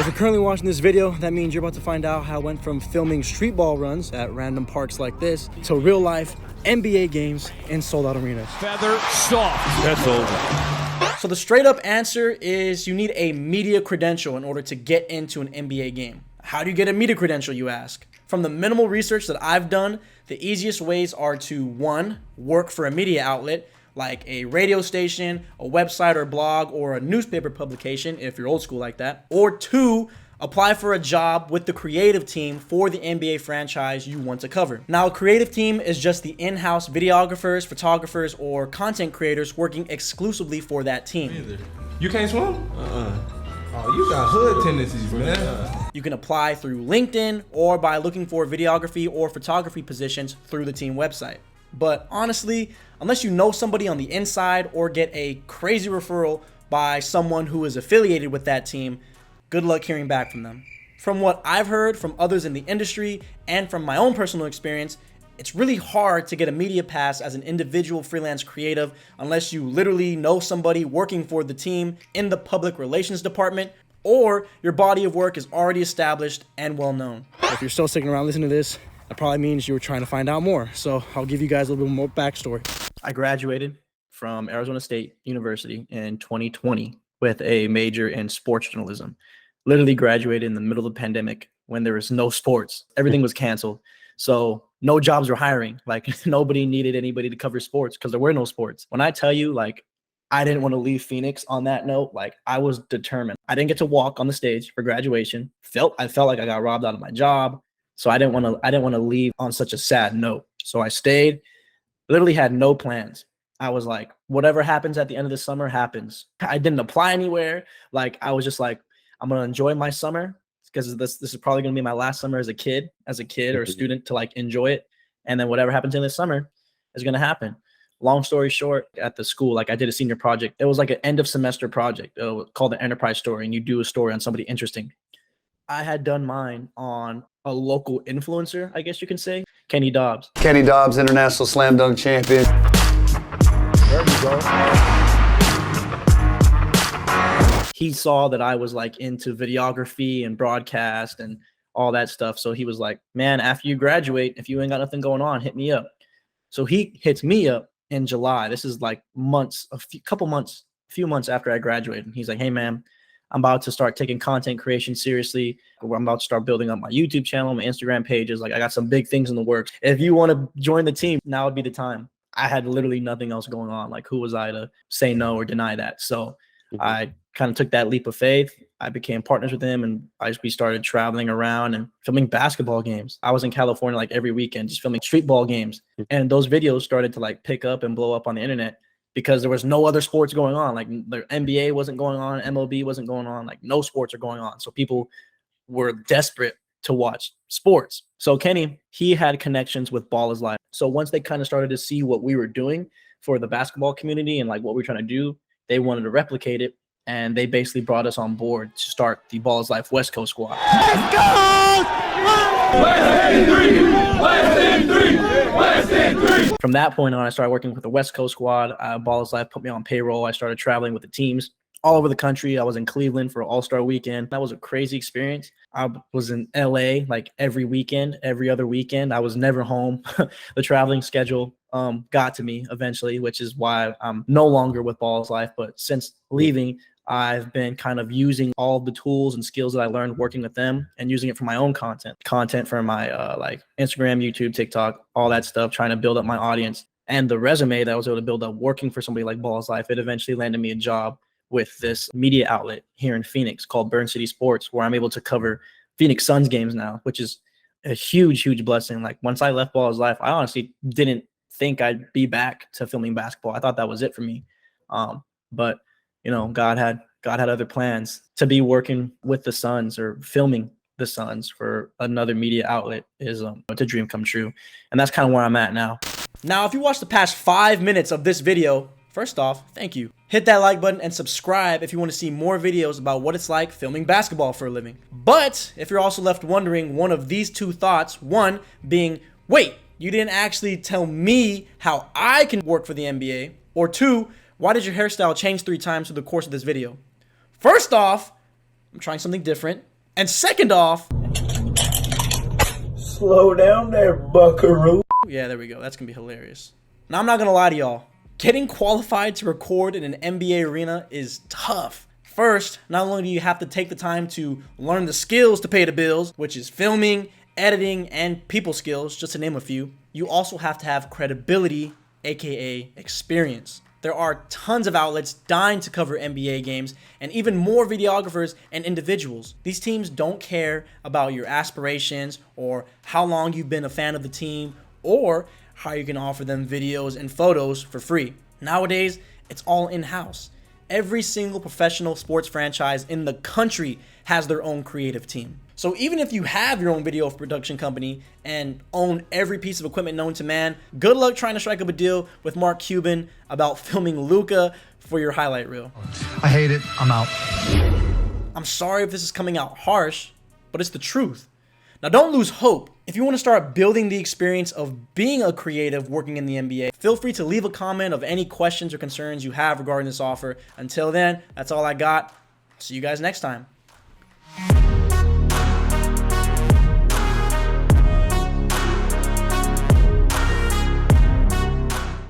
If you're currently watching this video, that means you're about to find out how I went from filming street ball runs at random parks like this to real life NBA games in sold out arenas. Feather soft. That's over. So the straight up answer is you need a media credential in order to get into an NBA game. How do you get a media credential, you ask? From the minimal research that I've done, the easiest ways are to 1, work for a media outlet like a radio station, a website or blog, or a newspaper publication if you're old school like that. Or 2, apply for a job with the creative team for the NBA franchise you want to cover. Now, a creative team is just the in-house videographers, photographers, or content creators working exclusively for that team. You can't swim? Oh, you got hood tendencies, man. You can apply through LinkedIn or by looking for videography or photography positions through the team website. But honestly, unless you know somebody on the inside or get a crazy referral by someone who is affiliated with that team, good luck hearing back from them. From what I've heard from others in the industry and from my own personal experience, it's really hard to get a media pass as an individual freelance creative unless you literally know somebody working for the team in the public relations department or your body of work is already established and well known. If you're still sticking around listening to this, that probably means you were trying to find out more. So I'll give you guys a little bit more backstory. I graduated from Arizona State University in 2020 with a major in sports journalism. Literally graduated in the middle of the pandemic when there was no sports. Everything was canceled. So no jobs were hiring. Like nobody needed anybody to cover sports because there were no sports. When I tell you, like, I didn't want to leave Phoenix on that note, like I was determined. I didn't get to walk on the stage for graduation. I felt like I got robbed out of my job. So I didn't want to leave on such a sad note. So I stayed, literally had no plans. I was like, whatever happens at the end of the summer happens. I didn't apply anywhere. Like I was just like, I'm going to enjoy my summer because this is probably going to be my last summer as a kid or a student to like enjoy it. And then whatever happens in the summer is going to happen. Long story short, at the school, like I did a senior project. It was like an end of semester project called the Enterprise Story. And you do a story on somebody interesting. I had done mine on a local influencer, I guess you can say, Kenny Dobbs. Kenny Dobbs, international slam dunk champion. There we go. He saw that I was like into videography and broadcast and all that stuff. So he was like, man, after you graduate, if you ain't got nothing going on, hit me up. So he hits me up in July. This is like a few months after I graduated. And he's like, hey man, I'm about to start taking content creation seriously. I'm about to start building up my YouTube channel, my Instagram pages. Like I got some big things in the works. If you want to join the team, now would be the time. I had literally nothing else going on. Like who was I to say no or deny that? So I kind of took that leap of faith. I became partners with him and we started traveling around and filming basketball games. I was in California like every weekend, just filming street ball games. And those videos started to like pick up and blow up on the internet because there was no other sports going on. Like the NBA wasn't going on, MLB wasn't going on, like no sports are going on. So people were desperate to watch sports. So Kenny, he had connections with Ball is Life. So once they kind of started to see what we were doing for the basketball community and like what we were trying to do, they wanted to replicate it. And they basically brought us on board to start the Ball is Life West Coast squad. Let's go! West End 3! West End 3! West End 3! From that point on, I started working with the West Coast squad. Ball is Life put me on payroll. I started traveling with the teams all over the country. I was in Cleveland for All-Star Weekend. That was a crazy experience. I was in LA like every weekend, every other weekend. I was never home. The traveling schedule got to me eventually, which is why I'm no longer with Ball is Life. But since leaving, I've been kind of using all the tools and skills that I learned working with them and using it for my own content for my like Instagram, YouTube, TikTok, all that stuff, trying to build up my audience. And the resume that I was able to build up working for somebody like Ball is Life, it eventually landed me a job with this media outlet here in Phoenix called Burn City Sports, where I'm able to cover Phoenix Suns games now, which is a huge, huge blessing. Like once I left Ball is Life, I honestly didn't think I'd be back to filming basketball. I thought that was it for me. But you know, God had other plans. To be working with the Suns or filming the Suns for another media outlet is it's a dream come true. And that's kind of where I'm at now. Now, if you watched the past 5 minutes of this video, first off, thank you. Hit that like button and subscribe if you want to see more videos about what it's like filming basketball for a living. But if you're also left wondering one of these two thoughts, one being, wait, you didn't actually tell me how I can work for the NBA, or two, why did your hairstyle change 3 times through the course of this video? First off, I'm trying something different. And second off, Slow down there, buckaroo. yeah, there we go. That's going to be hilarious. Now, I'm not going to lie to y'all. Getting qualified to record in an NBA arena is tough. First, not only do you have to take the time to learn the skills to pay the bills, which is filming, editing, and people skills, just to name a few, you also have to have credibility, aka experience. There are tons of outlets dying to cover NBA games, and even more videographers and individuals. These teams don't care about your aspirations or how long you've been a fan of the team or how you can offer them videos and photos for free. Nowadays, it's all in-house. Every single professional sports franchise in the country has their own creative team. So even if you have your own video production company and own every piece of equipment known to man, good luck trying to strike up a deal with Mark Cuban about filming Luka for your highlight reel. I hate it. I'm out. I'm sorry if this is coming out harsh, but it's the truth. Now don't lose hope. If you want to start building the experience of being a creative working in the NBA, feel free to leave a comment of any questions or concerns you have regarding this offer. Until then, that's all I got. See you guys next time.